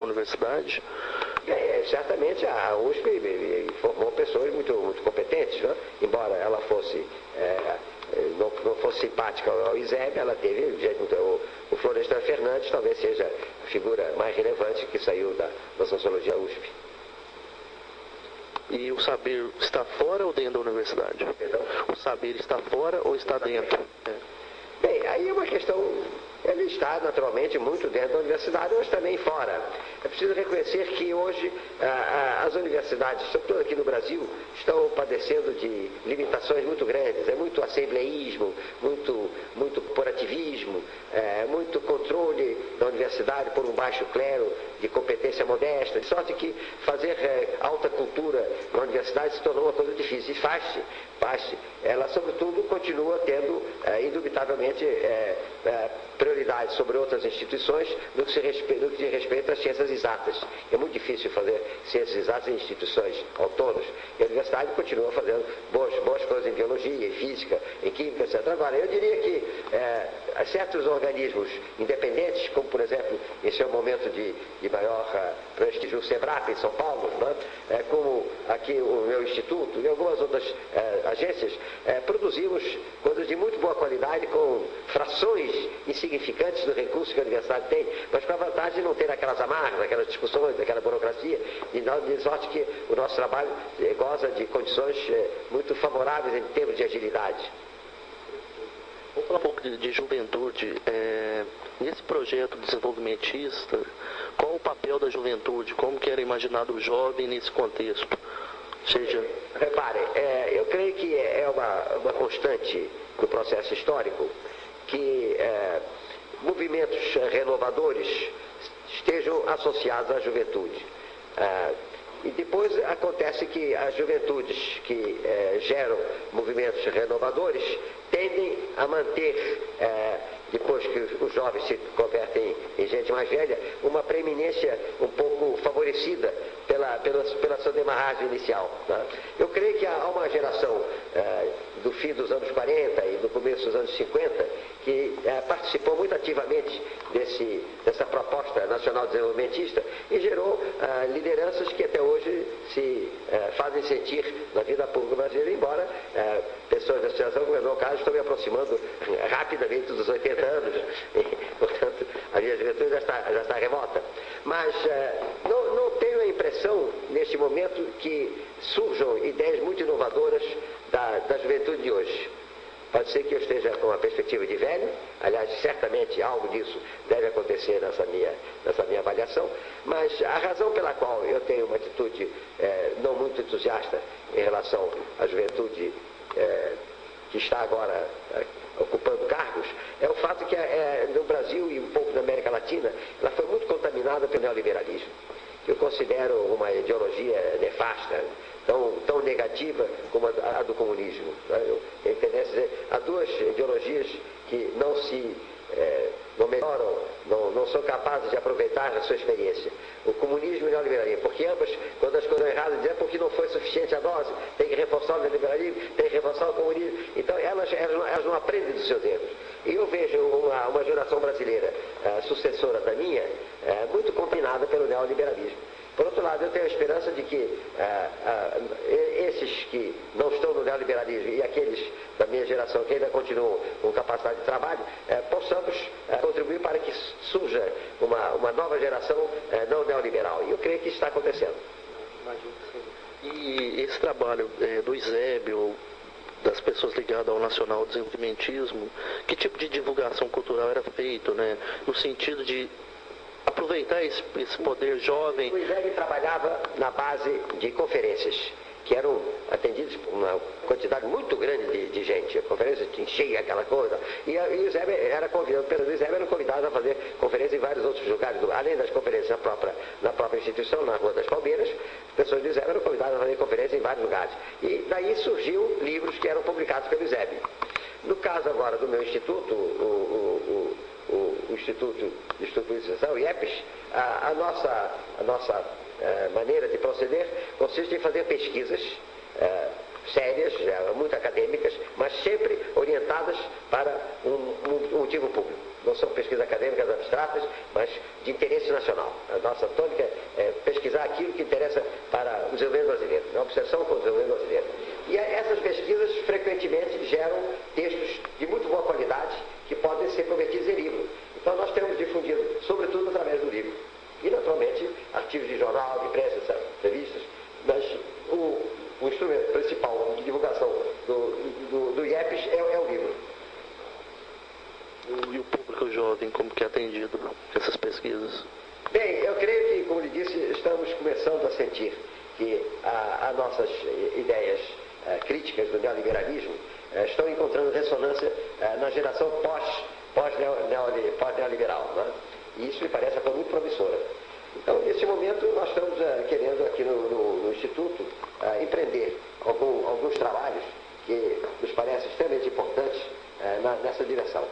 universidade? Certamente a USP formou pessoas muito competentes, né? Embora ela fosse, não fosse simpática ao ISEB, ela teve o Florestan Fernandes, talvez seja a figura mais relevante que saiu da sociologia USP. E o saber está fora ou dentro da universidade? Perdão? O saber está fora ou está dentro? Bem, aí é uma questão. Ele está naturalmente muito dentro da universidade, mas também fora. É preciso reconhecer que hoje as universidades, sobretudo aqui no Brasil, estão padecendo de limitações muito grandes. É muito assembleísmo, muito corporativismo, muito controle da universidade por um baixo clero de competência modesta, de sorte que fazer alta cultura na universidade se tornou uma coisa difícil. E faz-se. Ela, sobretudo, continua tendo, indubitavelmente, prioridade sobre outras instituições no que diz respeito às ciências exatas. É muito difícil fazer ciências exatas em instituições autônomas. E a universidade continua fazendo boas coisas em biologia, em física, em química, etc. Agora, eu diria que certos organismos independentes, como, por exemplo, em seu momento de maior prestígio, o SEBRAP, em São Paulo, né? Como aqui o meu instituto e algumas outras agências, produzimos coisas de muito boa qualidade com frações insignificantes do recurso que a universidade tem, mas com a vantagem de não ter aquelas amarras, aquelas discussões, aquela burocracia, de sorte que o nosso trabalho goza de condições muito favoráveis em termos de agilidade. Vamos falar um pouco de juventude. Nesse projeto desenvolvimentista, qual o papel da juventude? Como que era imaginado o jovem nesse contexto? Repare, eu creio que é uma constante do processo histórico que movimentos renovadores estejam associados à juventude. E depois acontece que as juventudes que geram movimentos renovadores tendem a manter, depois que os jovens se convertem em gente mais velha, uma preeminência um pouco favorecida pela sua demarragem inicial. Né? Eu creio que há uma geração do fim dos anos 40 e do começo dos anos 50 que participou muito ativamente dessa proposta nacional desenvolvimentista e gerou lideranças que até hoje se fazem sentir na vida pública brasileira, embora pessoas da associação, como é o meu caso, estão me aproximando rapidamente dos 80 anos, e, portanto, a minha juventude já está remota. Mas não tenho a impressão, neste momento, que surjam ideias muito inovadoras da juventude de hoje. Pode ser que eu esteja com uma perspectiva de velho, aliás, certamente algo disso deve acontecer nessa minha avaliação, mas a razão pela qual eu tenho uma atitude não muito entusiasta em relação à juventude que está agora ocupando cargos, é o fato que no Brasil e um pouco na América Latina, ela foi muito contaminada pelo neoliberalismo, que eu considero uma ideologia nefasta, tão negativa como a do comunismo. Eu tenho tendência a dizer, há duas ideologias que não melhoram, não são capazes de aproveitar a sua experiência. O comunismo e o neoliberalismo, porque ambas, quando as coisas estão erradas, dizem porque não foi suficiente a dose, tem que reforçar o neoliberalismo, tem que reforçar o comunismo. Então elas não aprendem dos seus erros. E eu vejo uma geração brasileira sucessora da minha, muito contaminada pelo neoliberalismo. Por outro lado, eu tenho a esperança de que esses que não estão no neoliberalismo e aqueles da minha geração que ainda continuam com capacidade de trabalho, possamos contribuir para que surja uma nova geração não neoliberal. E eu creio que isso está acontecendo. Imagino que sim. E esse trabalho do ISEB, ou das pessoas ligadas ao nacional desenvolvimentismo, que tipo de divulgação cultural era feito, né? No sentido de aproveitar esse poder jovem? O ISEB trabalhava na base de conferências, que eram atendidas por uma quantidade muito grande de gente. A conferência enchia aquela coisa. E o ISEB era convidado, pelo ISEB eram convidados a fazer conferências em vários outros lugares, além das conferências na própria instituição, na Rua das Palmeiras, as pessoas do ISEB eram convidadas a fazer conferências em vários lugares. E daí surgiu livros que eram publicados pelo ISEB. No caso agora do meu instituto, o Instituto de Estruturização, o IEPES, a nossa maneira de proceder consiste em fazer pesquisas sérias, muito acadêmicas, mas sempre orientadas para um motivo público. Não são pesquisas acadêmicas abstratas, mas de interesse nacional. A nossa tônica é pesquisar aquilo que interessa para o desenvolvimento brasileiro, a obsessão com o desenvolvimento brasileiro. E essas pesquisas frequentemente geram textos de muito boa qualidade que podem ser convertidos em livro. Então nós temos difundido, sobretudo através do livro. E, naturalmente, artigos de jornal, de imprensa, revistas, mas o instrumento principal de divulgação do IEPES é o livro. E o público jovem, como que é atendido essas pesquisas? Bem, eu creio que, como lhe disse, estamos começando a sentir que as nossas ideias críticas do neoliberalismo estão encontrando ressonância na geração pós-neoliberal. Né? E isso me parece uma coisa muito promissora. Então, nesse momento, nós estamos querendo aqui no Instituto empreender alguns trabalhos que nos parecem extremamente importantes nessa direção.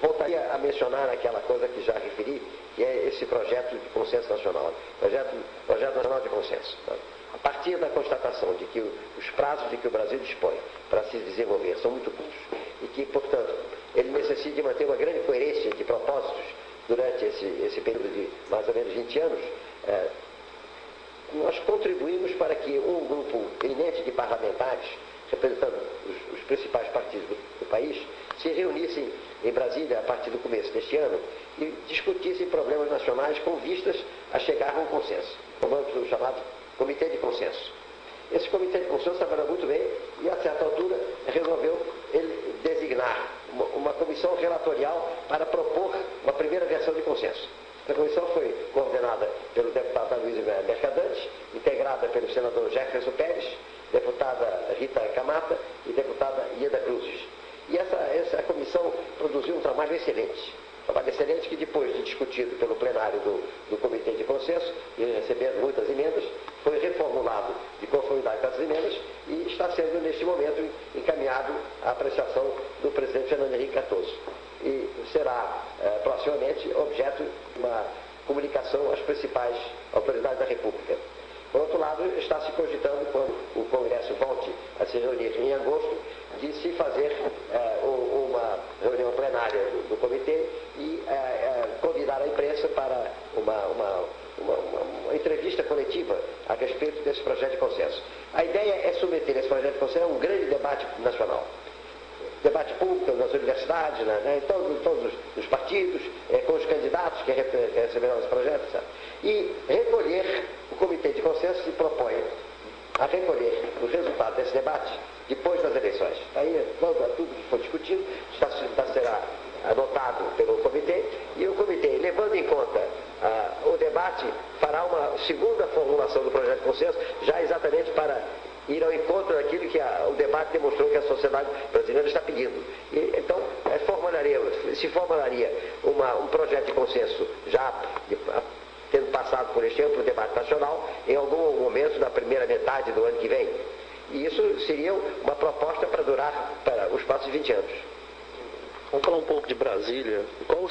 Voltaria a mencionar aquela coisa que já referi, que é esse projeto de consenso nacional, projeto nacional de consenso. Tá? A partir da constatação de que os prazos de que o Brasil dispõe para se desenvolver são muito curtos e que, portanto, ele necessita de manter uma grande coerência de propósitos durante esse período de mais ou menos 20 anos, nós contribuímos para que um grupo eminente de parlamentares, representando os principais partidos do país, se reunissem em Brasília a partir do começo deste ano e discutissem problemas nacionais com vistas a chegar a um consenso, o chamado Comitê de Consenso. Esse Comitê de Consenso trabalhou muito bem e, a certa altura, resolveu ele designar uma comissão relatorial para propor uma primeira versão de consenso. A comissão foi coordenada pelo deputado Luiz Mercadante, integrada pelo senador Jefferson Pérez, deputada Rita Camata e deputada Ieda Cruzes. E essa comissão produziu um trabalho excelente. Um trabalho excelente que, depois de discutido pelo plenário do Comitê de Consenso e recebendo muitas emendas, foi reformulado de conformidade com as emendas e está sendo, neste momento, encaminhado à apreciação do presidente Fernando Henrique Cardoso. E será, proximamente, objeto de uma comunicação às principais autoridades da República. Por outro lado, está se cogitando, quando o Congresso volte a se reunir em agosto, de se fazer uma reunião plenária do Comitê e convidar a imprensa para uma entrevista coletiva a respeito desse projeto de consenso. A ideia é submeter esse projeto de consenso a um grande debate nacional. Debate público nas universidades, em todos os partidos, com os candidatos que receberão esse projeto, sabe? E recolher, o Comitê de Consenso se propõe a recolher os resultados desse debate depois das eleições. Aí, tudo que for discutido será anotado pelo Comitê e o Comitê, levando em conta o debate, fará uma segunda formulação do projeto de consenso, já exatamente para ir ao encontro daquilo que o debate demonstrou que a sociedade brasileira está pedindo. E, então, se formularia um projeto de consenso já tendo passado por este amplo debate nacional em algum momento da primeira metade do ano que vem. E isso seria uma proposta para durar para os próximos 20 anos. Vamos falar um pouco de Brasília. Qual o